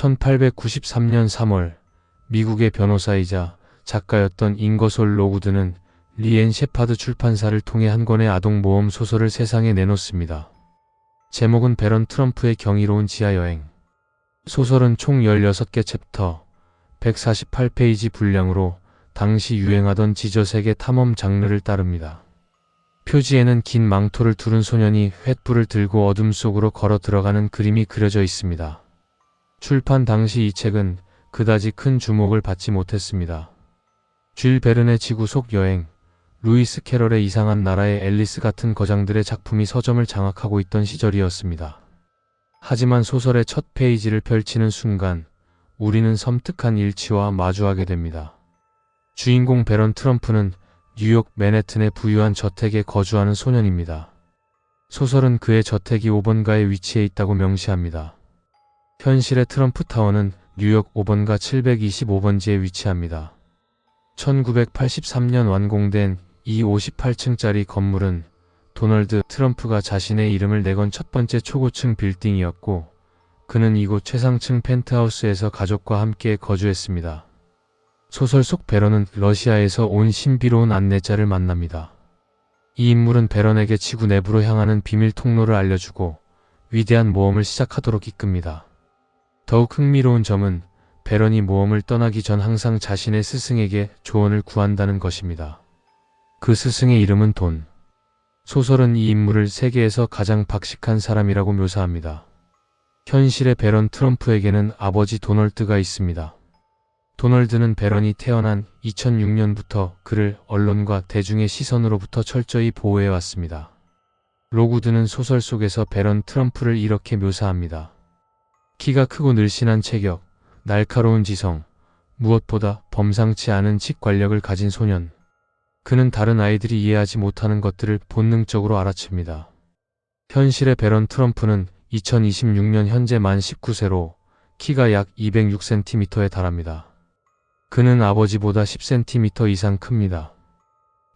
1893년 3월 미국의 변호사이자 작가였던 잉거솔 로구드는 리앤 shepherd 출판사를 통해 한 권의 아동모험 소설을 세상에 내놓습니다. 제목은 배런 트럼프의 경이로운 지하여행. 소설은 총 16개 챕터, 148페이지 분량으로 당시 유행하던 지저세계 탐험 장르를 따릅니다. 표지에는 긴 망토를 두른 소년이 횃불을 들고 어둠 속으로 걸어 들어가는 그림이 그려져 있습니다. 출판 당시 이 책은 그다지 큰 주목을 받지 못했습니다. 줄 베른의 지구 속 여행, 루이스 캐럴의 이상한 나라의 앨리스 같은 거장들의 작품이 서점을 장악하고 있던 시절이었습니다. 하지만 소설의 첫 페이지를 펼치는 순간 우리는 섬뜩한 일치와 마주하게 됩니다. 주인공 배런 트럼프는 뉴욕 맨해튼의 부유한 저택에 거주하는 소년입니다. 소설은 그의 저택이 5번가에 위치해 있다고 명시합니다. 현실의 트럼프 타워는 뉴욕 5번가 725번지에 위치합니다. 1983년 완공된 이 58층짜리 건물은 도널드 트럼프가 자신의 이름을 내건 첫 번째 초고층 빌딩이었고, 그는 이곳 최상층 펜트하우스에서 가족과 함께 거주했습니다. 소설 속 배런은 러시아에서 온 신비로운 안내자를 만납니다. 이 인물은 배런에게 지구 내부로 향하는 비밀 통로를 알려주고 위대한 모험을 시작하도록 이끕니다. 더욱 흥미로운 점은 배런이 모험을 떠나기 전 항상 자신의 스승에게 조언을 구한다는 것입니다. 그 스승의 이름은 돈. 소설은 이 인물을 세계에서 가장 박식한 사람이라고 묘사합니다. 현실의 배런 트럼프에게는 아버지 도널드가 있습니다. 도널드는 배런이 태어난 2006년부터 그를 언론과 대중의 시선으로부터 철저히 보호해왔습니다. 로구드는 소설 속에서 배런 트럼프를 이렇게 묘사합니다. 키가 크고 늘씬한 체격, 날카로운 지성, 무엇보다 범상치 않은 직관력을 가진 소년. 그는 다른 아이들이 이해하지 못하는 것들을 본능적으로 알아챕니다. 현실의 배런 트럼프는 2026년 현재 만 19세로 키가 약 206cm에 달합니다. 그는 아버지보다 10cm 이상 큽니다.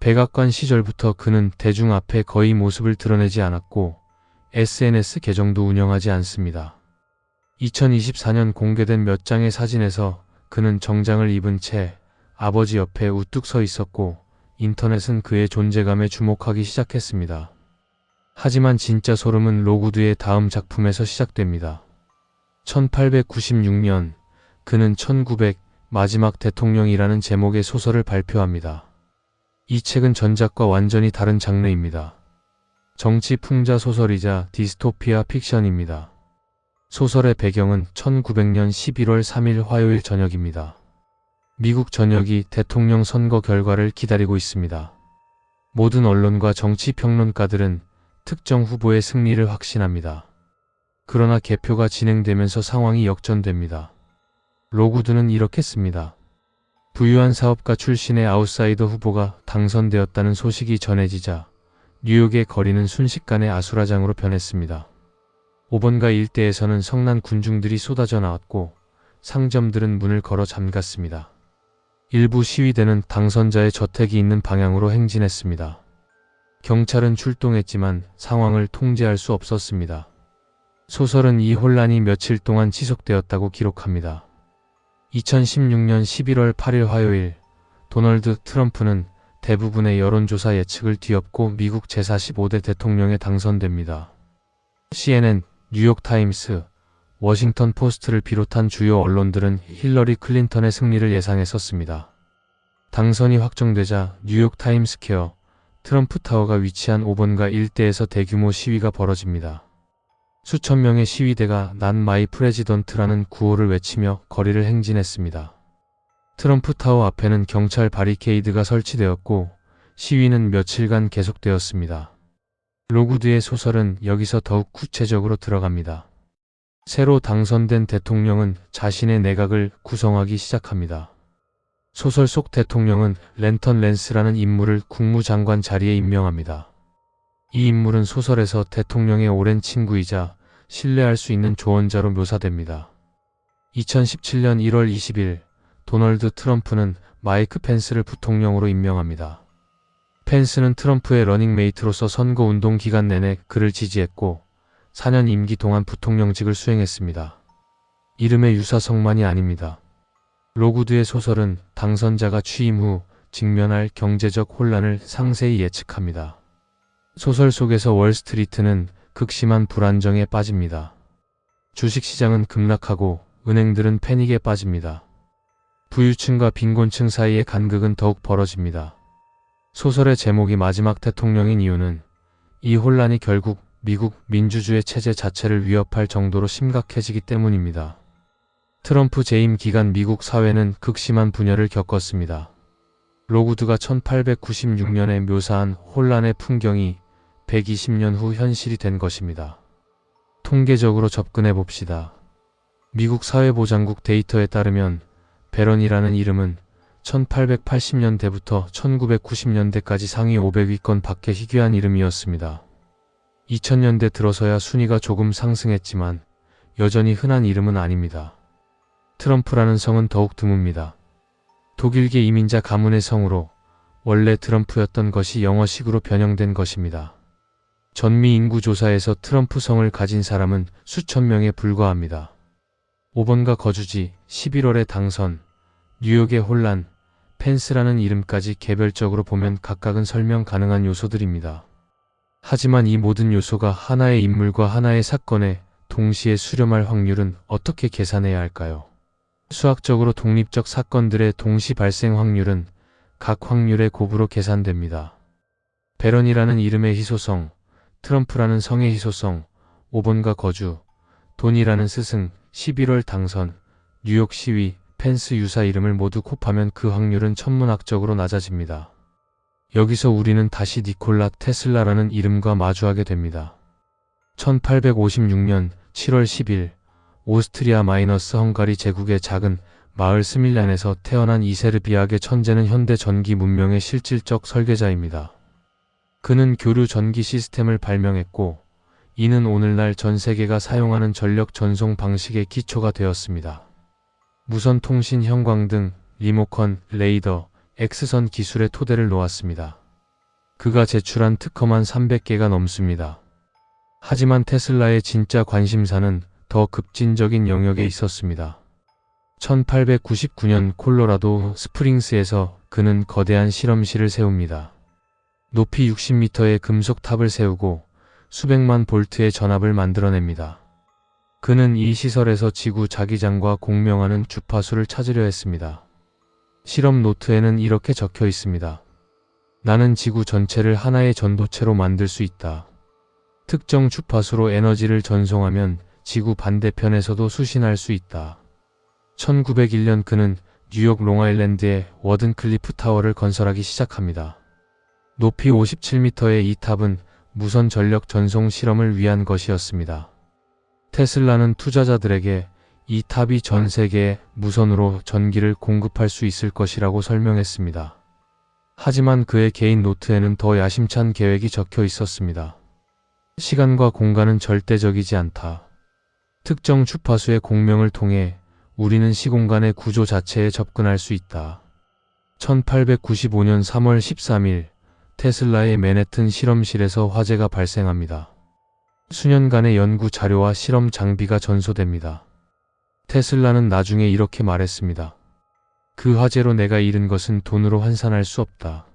백악관 시절부터 그는 대중 앞에 거의 모습을 드러내지 않았고 SNS 계정도 운영하지 않습니다. 2024년 공개된 몇 장의 사진에서 그는 정장을 입은 채 아버지 옆에 우뚝 서 있었고 인터넷은 그의 존재감에 주목하기 시작했습니다. 하지만 진짜 소름은 로구드의 다음 작품에서 시작됩니다. 1896년 그는 1900 마지막 대통령이라는 제목의 소설을 발표합니다. 이 책은 전작과 완전히 다른 장르입니다. 정치 풍자 소설이자 디스토피아 픽션입니다. 소설의 배경은 1900년 11월 3일 화요일 저녁입니다. 미국 전역이 대통령 선거 결과를 기다리고 있습니다. 모든 언론과 정치 평론가들은 특정 후보의 승리를 확신합니다. 그러나 개표가 진행되면서 상황이 역전됩니다. 로구드는 이렇게 씁니다. 부유한 사업가 출신의 아웃사이더 후보가 당선되었다는 소식이 전해지자 뉴욕의 거리는 순식간에 아수라장으로 변했습니다. 5번가 일대에서는 성난 군중들이 쏟아져 나왔고 상점들은 문을 걸어 잠갔습니다. 일부 시위대는 당선자의 저택이 있는 방향으로 행진했습니다. 경찰은 출동했지만 상황을 통제할 수 없었습니다. 소설은 이 혼란이 며칠 동안 지속되었다고 기록합니다. 2016년 11월 8일 화요일, 도널드 트럼프는 대부분의 여론조사 예측을 뒤엎고 미국 제45대 대통령에 당선됩니다. CNN, 뉴욕타임스, 워싱턴 포스트를 비롯한 주요 언론들은 힐러리 클린턴의 승리를 예상했었습니다. 당선이 확정되자 뉴욕 타임스퀘어, 트럼프 타워가 위치한 5번가 일대에서 대규모 시위가 벌어집니다. 수천 명의 시위대가 난 마이 프레지던트라는 구호를 외치며 거리를 행진했습니다. 트럼프 타워 앞에는 경찰 바리케이드가 설치되었고 시위는 며칠간 계속되었습니다. 로구드의 소설은 여기서 더욱 구체적으로 들어갑니다. 새로 당선된 대통령은 자신의 내각을 구성하기 시작합니다. 소설 속 대통령은 랜턴 랜스라는 인물을 국무장관 자리에 임명합니다. 이 인물은 소설에서 대통령의 오랜 친구이자 신뢰할 수 있는 조언자로 묘사됩니다. 2017년 1월 20일 도널드 트럼프는 마이크 펜스를 부통령으로 임명합니다. 펜스는 트럼프의 러닝메이트로서 선거운동 기간 내내 그를 지지했고 4년 임기 동안 부통령직을 수행했습니다. 이름의 유사성만이 아닙니다. 로구드의 소설은 당선자가 취임 후 직면할 경제적 혼란을 상세히 예측합니다. 소설 속에서 월스트리트는 극심한 불안정에 빠집니다. 주식시장은 급락하고 은행들은 패닉에 빠집니다. 부유층과 빈곤층 사이의 간극은 더욱 벌어집니다. 소설의 제목이 마지막 대통령인 이유는 이 혼란이 결국 미국 민주주의 체제 자체를 위협할 정도로 심각해지기 때문입니다. 트럼프 재임 기간 미국 사회는 극심한 분열을 겪었습니다. 로구드가 1896년에 묘사한 혼란의 풍경이 120년 후 현실이 된 것입니다. 통계적으로 접근해 봅시다. 미국 사회보장국 데이터에 따르면 배런이라는 이름은 1880년대부터 1990년대까지 상위 500위권 밖에 희귀한 이름이었습니다. 2000년대 들어서야 순위가 조금 상승했지만 여전히 흔한 이름은 아닙니다. 트럼프라는 성은 더욱 드뭅니다. 독일계 이민자 가문의 성으로 원래 트럼프였던 것이 영어식으로 변형된 것입니다. 전미 인구 조사에서 트럼프 성을 가진 사람은 수천 명에 불과합니다. 5번가 거주지, 11월의 당선, 뉴욕의 혼란, 펜스라는 이름까지 개별적으로 보면 각각은 설명 가능한 요소들입니다. 하지만 이 모든 요소가 하나의 인물과 하나의 사건에 동시에 수렴할 확률은 어떻게 계산해야 할까요? 수학적으로 독립적 사건들의 동시 발생 확률은 각 확률의 곱으로 계산됩니다. 배런이라는 이름의 희소성, 트럼프라는 성의 희소성, 5번가 거주, 돈이라는 스승, 11월 당선, 뉴욕 시위, 펜스 유사 이름을 모두 곱하면 그 확률은 천문학적으로 낮아집니다. 여기서 우리는 다시 니콜라 테슬라라는 이름과 마주하게 됩니다. 1856년 7월 10일 오스트리아-헝가리 제국의 작은 마을 스밀란에서 태어난 이세르비아계 천재는 현대 전기 문명의 실질적 설계자입니다. 그는 교류 전기 시스템을 발명했고 이는 오늘날 전 세계가 사용하는 전력 전송 방식의 기초가 되었습니다. 무선 통신 형광등, 리모컨, 레이더, X선 기술의 토대를 놓았습니다. 그가 제출한 특허만 300개가 넘습니다. 하지만 테슬라의 진짜 관심사는 더 급진적인 영역에 있었습니다. 1899년 콜로라도 스프링스에서 그는 거대한 실험실을 세웁니다. 높이 60m의 금속탑을 세우고 수백만 볼트의 전압을 만들어냅니다. 그는 이 시설에서 지구 자기장과 공명하는 주파수를 찾으려 했습니다. 실험 노트에는 이렇게 적혀 있습니다. 나는 지구 전체를 하나의 전도체로 만들 수 있다. 특정 주파수로 에너지를 전송하면 지구 반대편에서도 수신할 수 있다. 1901년 그는 뉴욕 롱아일랜드의 워든클리프 타워를 건설하기 시작합니다. 높이 57m의 이 탑은 무선 전력 전송 실험을 위한 것이었습니다. 테슬라는 투자자들에게 이 탑이 전 세계에 무선으로 전기를 공급할 수 있을 것이라고 설명했습니다. 하지만 그의 개인 노트에는 더 야심찬 계획이 적혀 있었습니다. 시간과 공간은 절대적이지 않다. 특정 주파수의 공명을 통해 우리는 시공간의 구조 자체에 접근할 수 있다. 1895년 3월 13일 테슬라의 맨해튼 실험실에서 화재가 발생합니다. 수년간의 연구 자료와 실험 장비가 전소됩니다. 테슬라는 나중에 이렇게 말했습니다. 그 화재로 내가 잃은 것은 돈으로 환산할 수 없다.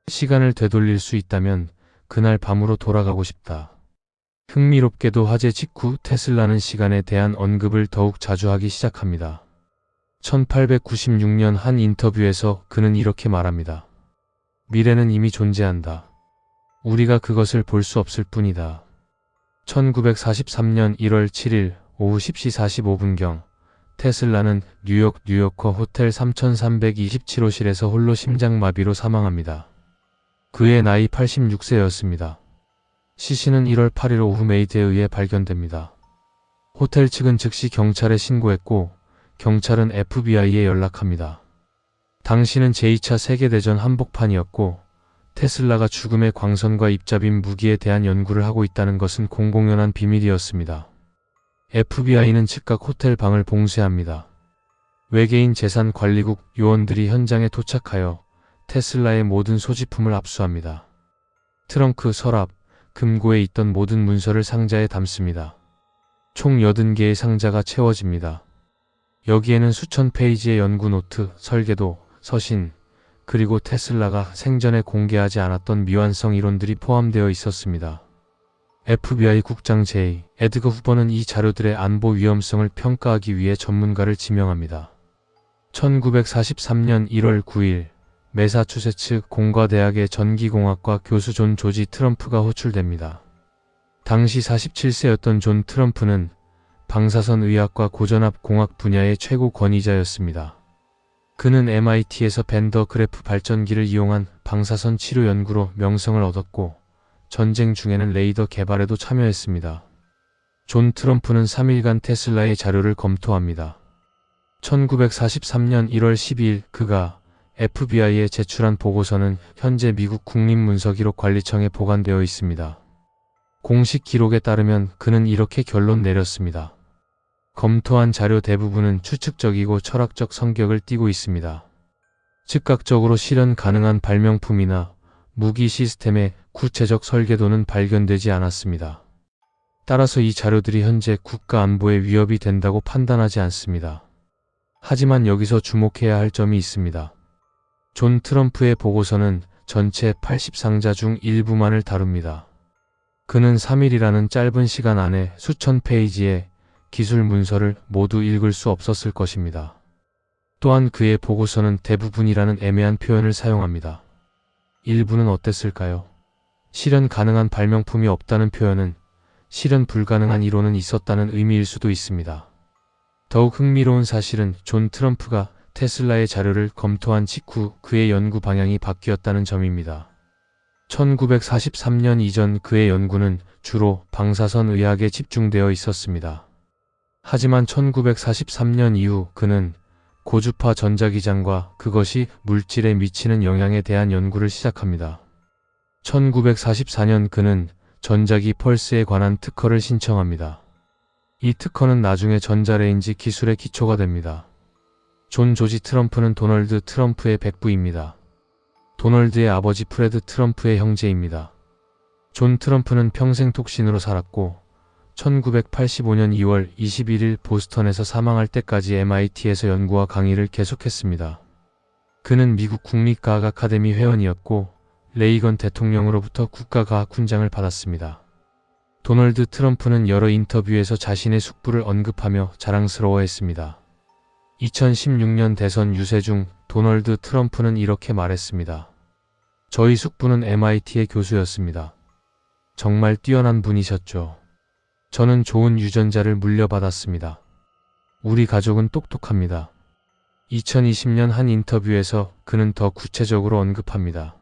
시간을 되돌릴 수 있다면 그날 밤으로 돌아가고 싶다. 흥미롭게도 화재 직후 테슬라는 시간에 대한 언급을 더욱 자주 하기 시작합니다. 1896년 한 인터뷰에서 그는 이렇게 말합니다. 미래는 이미 존재한다. 우리가 그것을 볼 수 없을 뿐이다. 1943년 1월 7일 오후 10시 45분경 테슬라는 뉴욕 뉴요커 호텔 3327호실에서 홀로 심장마비로 사망합니다. 그의 나이 86세였습니다. 시신은 1월 8일 오후 메이드에 의해 발견됩니다. 호텔 측은 즉시 경찰에 신고했고 경찰은 FBI에 연락합니다. 당시는 제2차 세계대전 한복판이었고 테슬라가 죽음의 광선과 입자빔 무기에 대한 연구를 하고 있다는 것은 공공연한 비밀이었습니다. FBI는 즉각 호텔 방을 봉쇄합니다. 외계인 재산관리국 요원들이 현장에 도착하여 테슬라의 모든 소지품을 압수합니다. 트렁크, 서랍, 금고에 있던 모든 문서를 상자에 담습니다. 총 80개의 상자가 채워집니다. 여기에는 수천 페이지의 연구 노트, 설계도, 서신, 그리고 테슬라가 생전에 공개하지 않았던 미완성 이론들이 포함되어 있었습니다. FBI 국장 J. 에드거 후버는 이 자료들의 안보 위험성을 평가하기 위해 전문가를 지명합니다. 1943년 1월 9일 매사추세츠 공과대학의 전기공학과 교수 존 조지 트럼프가 호출됩니다. 당시 47세였던 존 트럼프는 방사선 의학과 고전압 공학 분야의 최고 권위자였습니다. 그는 MIT에서 밴더 그래프 발전기를 이용한 방사선 치료 연구로 명성을 얻었고 전쟁 중에는 레이더 개발에도 참여했습니다. 존 트럼프는 3일간 테슬라의 자료를 검토합니다. 1943년 1월 12일 그가 FBI에 제출한 보고서는 현재 미국 국립문서기록관리청에 보관되어 있습니다. 공식 기록에 따르면 그는 이렇게 결론 내렸습니다. 검토한 자료 대부분은 추측적이고 철학적 성격을 띠고 있습니다. 즉각적으로 실현 가능한 발명품이나 무기 시스템의 구체적 설계도는 발견되지 않았습니다. 따라서 이 자료들이 현재 국가 안보에 위협이 된다고 판단하지 않습니다. 하지만 여기서 주목해야 할 점이 있습니다. 존 트럼프의 보고서는 전체 80상자 중 일부만을 다룹니다. 그는 3일이라는 짧은 시간 안에 수천 페이지의 기술 문서를 모두 읽을 수 없었을 것입니다. 또한 그의 보고서는 대부분이라는 애매한 표현을 사용합니다. 일부는 어땠을까요? 실현 가능한 발명품이 없다는 표현은 실현 불가능한 이론은 있었다는 의미일 수도 있습니다. 더욱 흥미로운 사실은 존 트럼프가 테슬라의 자료를 검토한 직후 그의 연구 방향이 바뀌었다는 점입니다. 1943년 이전 그의 연구는 주로 방사선 의학에 집중되어 있었습니다. 하지만 1943년 이후 그는 고주파 전자기장과 그것이 물질에 미치는 영향에 대한 연구를 시작합니다. 1944년 그는 전자기 펄스에 관한 특허를 신청합니다. 이 특허는 나중에 전자레인지 기술의 기초가 됩니다. 존 조지 트럼프는 도널드 트럼프의 백부입니다. 도널드의 아버지 프레드 트럼프의 형제입니다. 존 트럼프는 평생 독신으로 살았고 1985년 2월 21일 보스턴에서 사망할 때까지 MIT에서 연구와 강의를 계속했습니다. 그는 미국 국립과학 아카데미 회원이었고 레이건 대통령으로부터 국가과학훈장을 받았습니다. 도널드 트럼프는 여러 인터뷰에서 자신의 숙부를 언급하며 자랑스러워했습니다. 2016년 대선 유세 중 도널드 트럼프는 이렇게 말했습니다. 저희 숙부는 MIT의 교수였습니다. 정말 뛰어난 분이셨죠. 저는 좋은 유전자를 물려받았습니다. 우리 가족은 똑똑합니다. 2020년 한 인터뷰에서 그는 더 구체적으로 언급합니다.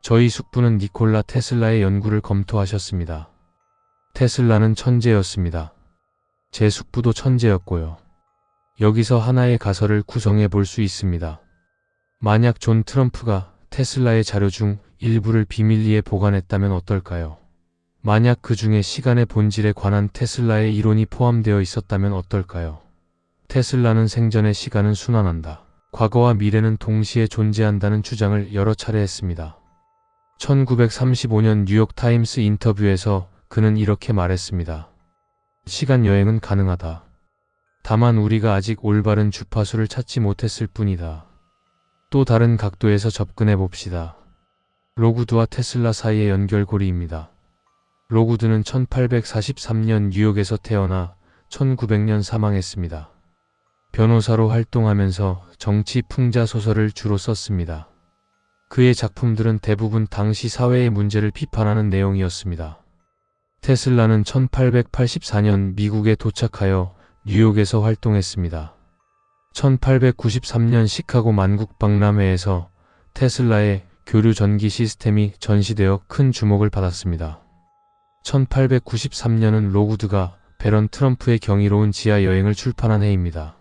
저희 숙부는 니콜라 테슬라의 연구를 검토하셨습니다. 테슬라는 천재였습니다. 제 숙부도 천재였고요. 여기서 하나의 가설을 구성해 볼 수 있습니다. 만약 존 트럼프가 테슬라의 자료 중 일부를 비밀리에 보관했다면 어떨까요? 만약 그 중에 시간의 본질에 관한 테슬라의 이론이 포함되어 있었다면 어떨까요? 테슬라는 생전에 시간은 순환한다. 과거와 미래는 동시에 존재한다는 주장을 여러 차례 했습니다. 1935년 뉴욕타임스 인터뷰에서 그는 이렇게 말했습니다. 시간 여행은 가능하다. 다만 우리가 아직 올바른 주파수를 찾지 못했을 뿐이다. 또 다른 각도에서 접근해 봅시다. 로구드와 테슬라 사이의 연결고리입니다. 로구드는 1843년 뉴욕에서 태어나 1900년 사망했습니다. 변호사로 활동하면서 정치 풍자 소설을 주로 썼습니다. 그의 작품들은 대부분 당시 사회의 문제를 비판하는 내용이었습니다. 테슬라는 1884년 미국에 도착하여 뉴욕에서 활동했습니다. 1893년 시카고 만국박람회에서 테슬라의 교류 전기 시스템이 전시되어 큰 주목을 받았습니다. 1893년은 로구드가 베런 트럼프의 경이로운 지하 여행을 출판한 해입니다.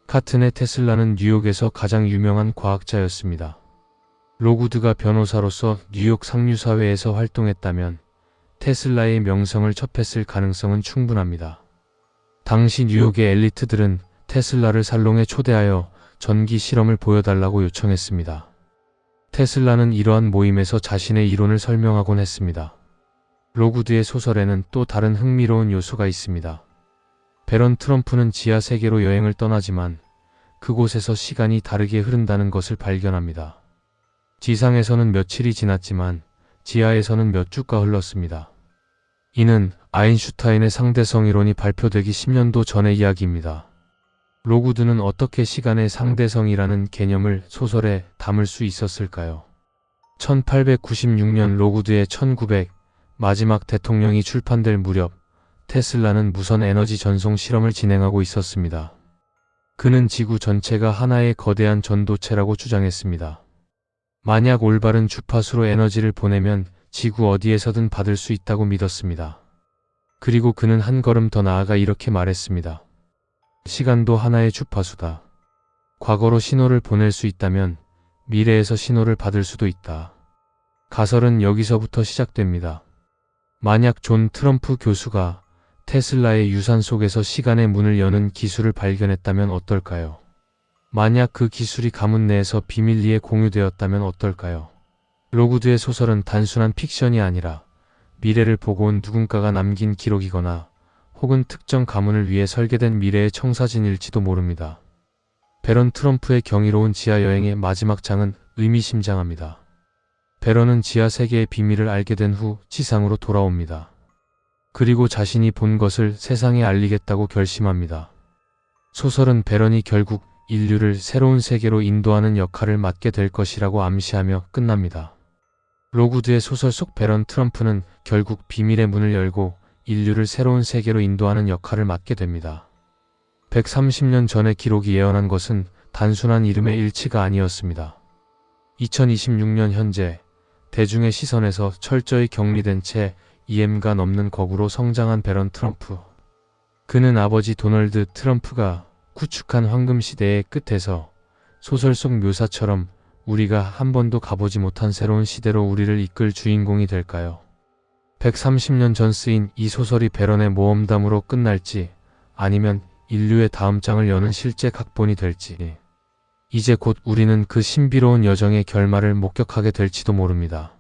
같은 해 테슬라는 뉴욕에서 가장 유명한 과학자였습니다. 로구드가 변호사로서 뉴욕 상류사회에서 활동했다면 테슬라의 명성을 첩했을 가능성은 충분합니다. 당시 뉴욕의 엘리트들은 테슬라를 살롱에 초대하여 전기 실험을 보여달라고 요청했습니다. 테슬라는 이러한 모임에서 자신의 이론을 설명하곤 했습니다. 로구드의 소설에는 또 다른 흥미로운 요소가 있습니다. 배런 트럼프는 지하 세계로 여행을 떠나지만 그곳에서 시간이 다르게 흐른다는 것을 발견합니다. 지상에서는 며칠이 지났지만 지하에서는 몇 주가 흘렀습니다. 이는 아인슈타인의 상대성 이론이 발표되기 10년도 전의 이야기입니다. 로구드는 어떻게 시간의 상대성이라는 개념을 소설에 담을 수 있었을까요? 1896년 로구드의 1900 마지막 대통령이 출판될 무렵 테슬라는 무선 에너지 전송 실험을 진행하고 있었습니다. 그는 지구 전체가 하나의 거대한 전도체라고 주장했습니다. 만약 올바른 주파수로 에너지를 보내면 지구 어디에서든 받을 수 있다고 믿었습니다. 그리고 그는 한 걸음 더 나아가 이렇게 말했습니다. 시간도 하나의 주파수다. 과거로 신호를 보낼 수 있다면 미래에서 신호를 받을 수도 있다. 가설은 여기서부터 시작됩니다. 만약 존 트럼프 교수가 테슬라의 유산 속에서 시간의 문을 여는 기술을 발견했다면 어떨까요? 만약 그 기술이 가문 내에서 비밀리에 공유되었다면 어떨까요? 로구드의 소설은 단순한 픽션이 아니라 미래를 보고 온 누군가가 남긴 기록이거나 혹은 특정 가문을 위해 설계된 미래의 청사진일지도 모릅니다. 배런 트럼프의 경이로운 지하 여행의 마지막 장은 의미심장합니다. 배런은 지하 세계의 비밀을 알게 된 후 지상으로 돌아옵니다. 그리고 자신이 본 것을 세상에 알리겠다고 결심합니다. 소설은 배런이 결국 인류를 새로운 세계로 인도하는 역할을 맡게 될 것이라고 암시하며 끝납니다. 로구드의 소설 속 배런 트럼프는 결국 비밀의 문을 열고 인류를 새로운 세계로 인도하는 역할을 맡게 됩니다. 130년 전의 기록이 예언한 것은 단순한 이름의 일치가 아니었습니다. 2026년 현재 대중의 시선에서 철저히 격리된 채 EM가 넘는 거구로 성장한 배런 트럼프. 그는 아버지 도널드 트럼프가 구축한 황금 시대의 끝에서 소설 속 묘사처럼 우리가 한 번도 가보지 못한 새로운 시대로 우리를 이끌 주인공이 될까요? 130년 전 쓰인 이 소설이 배런의 모험담으로 끝날지 아니면 인류의 다음 장을 여는 실제 각본이 될지 이제 곧 우리는 그 신비로운 여정의 결말을 목격하게 될지도 모릅니다.